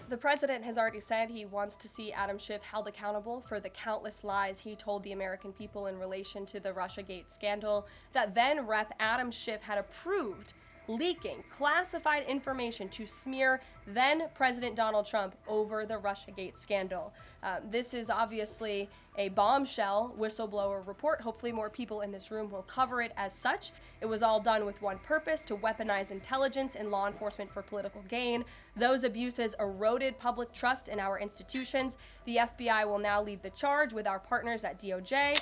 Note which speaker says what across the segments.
Speaker 1: The president has already said he wants to see Adam Schiff held accountable for the countless lies he told the American people in relation to the Russiagate scandal that then Rep. Adam Schiff had approved leaking classified information to smear then President Donald Trump over the Russiagate scandal. This is obviously a bombshell whistleblower report. Hopefully more people in this room will cover it as such. It was all done with one purpose: to weaponize intelligence and law enforcement for political gain. Those abuses eroded public trust in our institutions. The FBI will now lead the charge with our partners at DOJ.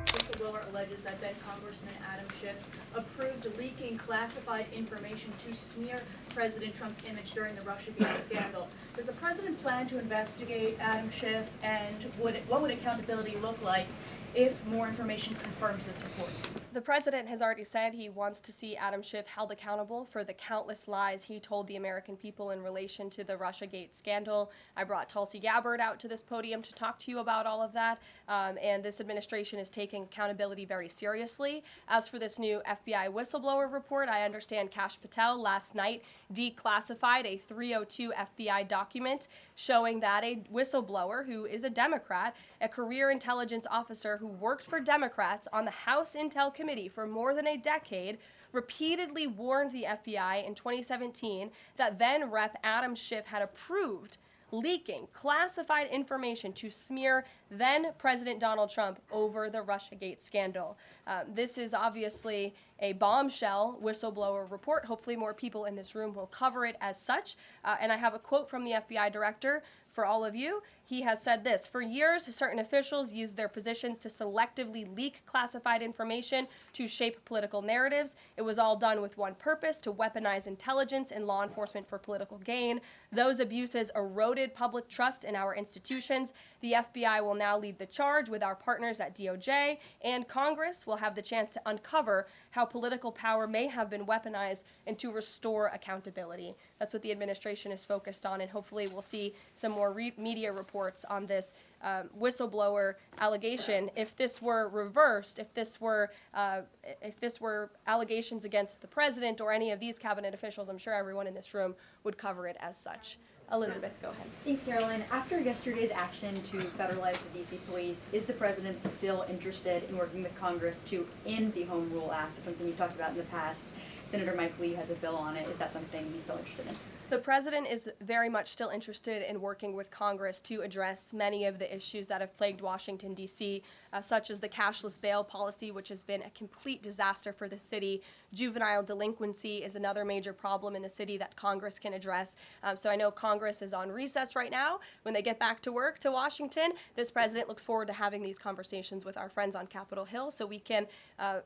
Speaker 2: Whistleblower alleges that then Congressman Adam Schiff approved leaking classified information to smear President Trump's image during the Russiagate scandal. Does the president plan to investigate Adam Schiff, and what would accountability look like if more information confirms this report?
Speaker 1: The president has already said he wants to see Adam Schiff held accountable for the countless lies he told the American people in relation to the Russiagate scandal. I brought Tulsi Gabbard out to this podium to talk to you about all of that, and this administration is taking accountability very seriously. As for this new FBI whistleblower report, I understand Kash Patel last night declassified a 302 FBI document showing that a whistleblower who is a Democrat, a career intelligence officer who worked for Democrats on the House Intel Committee for more than a decade, repeatedly warned the FBI in 2017 that then Rep. Adam Schiff had approved leaking classified information to smear then President Donald Trump over the Russiagate scandal. This is obviously a bombshell whistleblower report. Hopefully more people in this room will cover it as such. And I have a quote from the FBI director for all of you. He has said this: "For years, certain officials used their positions to selectively leak classified information to shape political narratives. It was all done with one purpose: to weaponize intelligence and law enforcement for political gain. Those abuses eroded public trust in our institutions. The FBI will now lead the charge with our partners at DOJ, and Congress will have the chance to uncover how political power may have been weaponized and to restore accountability." That's what the administration is focused on, and hopefully we'll see some more media reports on this whistleblower allegation. If this were reversed, if this were allegations against the president or any of these cabinet officials, I'm sure everyone in this room would cover it as such. Elizabeth, go ahead.
Speaker 3: Thanks, Karoline. After yesterday's action to federalize the D.C. police, is the president still interested in working with Congress to end the Home Rule Act, something he's talked about in the past? Senator Mike Lee has a bill on it. Is that something he's still interested in?
Speaker 1: The president is very much still interested in working with Congress to address many of the issues that have plagued Washington, D.C., such as the cashless bail policy, which has been a complete disaster for the city. Juvenile delinquency is another major problem in the city that Congress can address. So I know Congress is on recess right now. When they get back to work to Washington, this president looks forward to having these conversations with our friends on Capitol Hill so we can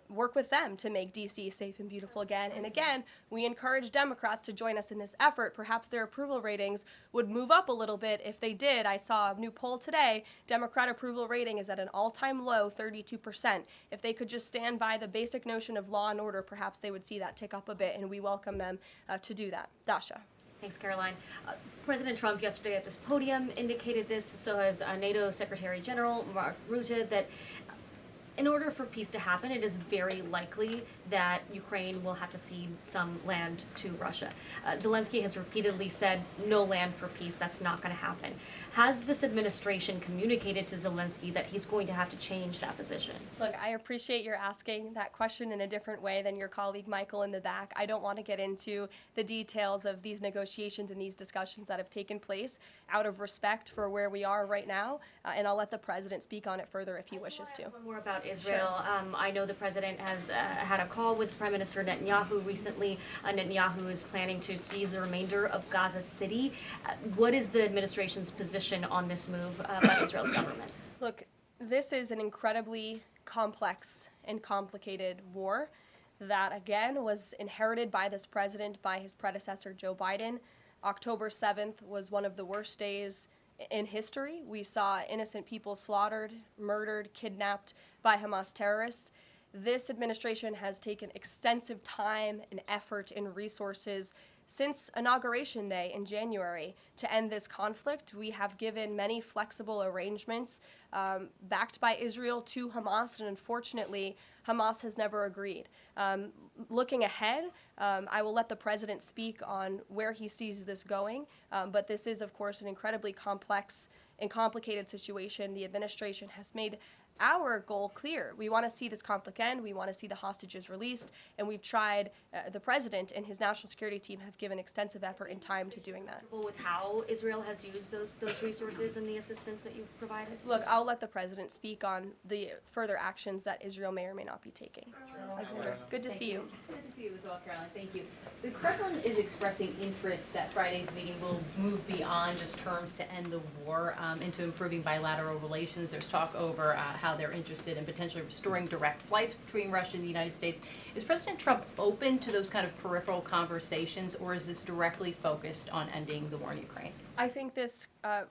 Speaker 1: work with them to make D.C. safe and beautiful again. And again, we encourage Democrats to join us in this effort. Perhaps their approval ratings would move up a little bit if they did. I saw a new poll today. Democrat approval rating is at an all-time low, 32%. If they could just stand by the basic notion of law and order, perhaps they would see that tick up a bit, and we welcome them to do that. Dasha.
Speaker 4: Thanks, Karoline. President Trump yesterday at this podium indicated this, so has NATO Secretary General Mark Rutte, that in order for peace to happen, it is very likely that Ukraine will have to cede some land to Russia. Zelensky has repeatedly said no land for peace. That's not going to happen. Has this administration communicated to Zelensky that he's going to have to change that position?
Speaker 1: Look, I appreciate you're asking that question in a different way than your colleague Michael in the back. I don't want to get into the details of these negotiations and these discussions that have taken place out of respect for where we are right now, and I'll let the president speak on it further if he wishes to.
Speaker 4: One more about Israel. Sure. I know the president has had a call with Prime Minister Netanyahu recently. Netanyahu is planning to seize the remainder of Gaza City. What is the administration's position on this move by Israel's government?
Speaker 1: Look, this is an incredibly complex and complicated war that, again, was inherited by this president, by his predecessor, Joe Biden. October 7th was one of the worst days in history. We saw innocent people slaughtered, murdered, kidnapped by Hamas terrorists. This administration has taken extensive time and effort and resources since Inauguration Day in January to end this conflict. We have given many flexible arrangements backed by Israel to Hamas, and unfortunately, Hamas has never agreed. Looking ahead, I will let the president speak on where he sees this going, but this is, of course, an incredibly complex and complicated situation. The administration has made our goal clear. We want to see this conflict end. We want to see the hostages released, and we've tried. The president and his national security team have given extensive effort and time to doing that.
Speaker 4: With how Israel has used those resources and the assistance that you've provided?
Speaker 1: Look, I'll let the president speak on the further actions that Israel may or may not be taking. Alexander, good to see you.
Speaker 5: Good to see you as well, Karoline. Thank you. The Kremlin is expressing interest that Friday's meeting will move beyond just terms to end the war into improving bilateral relations. There's talk over how they're interested in potentially restoring direct flights between Russia and the United States. Is President Trump open to those kind of peripheral conversations, or is this directly focused on ending the war in Ukraine?
Speaker 1: I think this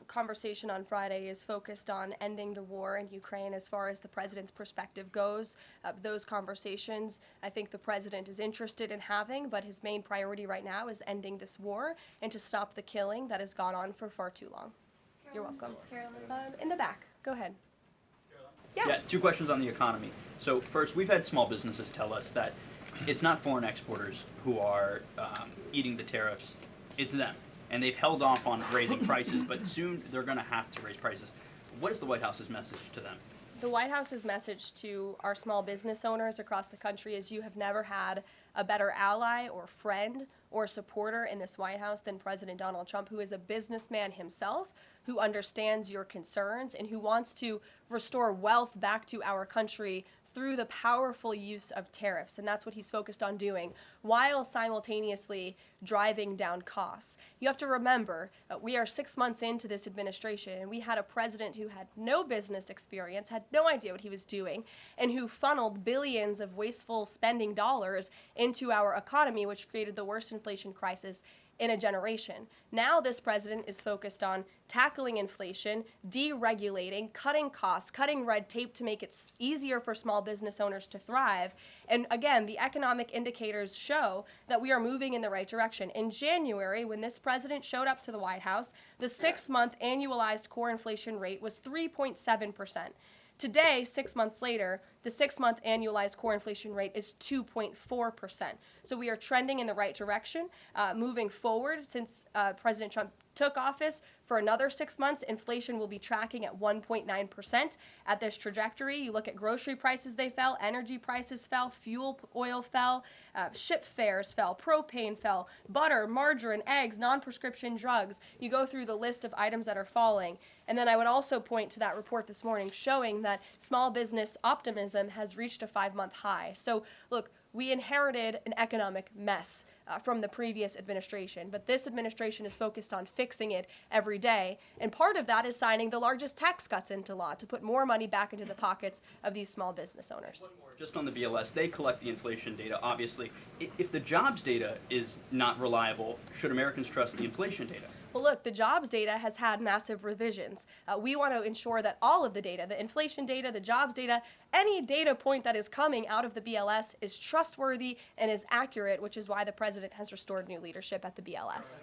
Speaker 1: conversation on Friday is focused on ending the war in Ukraine as far as the president's perspective goes. Those conversations, I think the president is interested in having, but his main priority right now is ending this war and to stop the killing that has gone on for far too long. You're welcome. In the back. Go ahead.
Speaker 6: Yeah, two questions on the economy. So first, we've had small businesses tell us that it's not foreign exporters who are eating the tariffs, it's them. And they've held off on raising prices, but soon they're going to have to raise prices. What is the White House's message to them?
Speaker 1: The White House's message to our small business owners across the country is you have never had a better ally or friend or supporter in this White House than President Donald Trump, who is a businessman himself, who understands your concerns and who wants to restore wealth back to our country through the powerful use of tariffs. And that's what he's focused on doing, while simultaneously driving down costs. You have to remember, we are 6 months into this administration, and we had a president who had no business experience, had no idea what he was doing, and who funneled billions of wasteful spending dollars into our economy, which created the worst inflation crisis in a generation. Now this president is focused on tackling inflation, deregulating, cutting costs, cutting red tape to make it easier for small business owners to thrive. And again, the economic indicators show that we are moving in the right direction. In January, when this president showed up to the White House, the 6-month annualized core inflation rate was 3.7%. Today, 6 months later, the 6-month annualized core inflation rate is 2.4%. So we are trending in the right direction. Moving forward, since President Trump took office, for another 6 months, inflation will be tracking at 1.9% at this trajectory. You look at grocery prices, they fell, energy prices fell, fuel oil fell, ship fares fell, propane fell, butter, margarine, eggs, non-prescription drugs. You go through the list of items that are falling. And then I would also point to that report this morning showing that small business optimism has reached a 5-month high. So look, we inherited an economic mess from the previous administration, but this administration is focused on fixing it every day. And part of that is signing the largest tax cuts into law to put more money back into the pockets of these small business owners.
Speaker 6: Just on the BLS, they collect the inflation data, obviously. If the jobs data is not reliable, should Americans trust the inflation data?
Speaker 1: Well, look, the jobs data has had massive revisions. We want to ensure that all of the data, the inflation data, the jobs data, any data point that is coming out of the BLS is trustworthy and is accurate, which is why the president has restored new leadership at the BLS.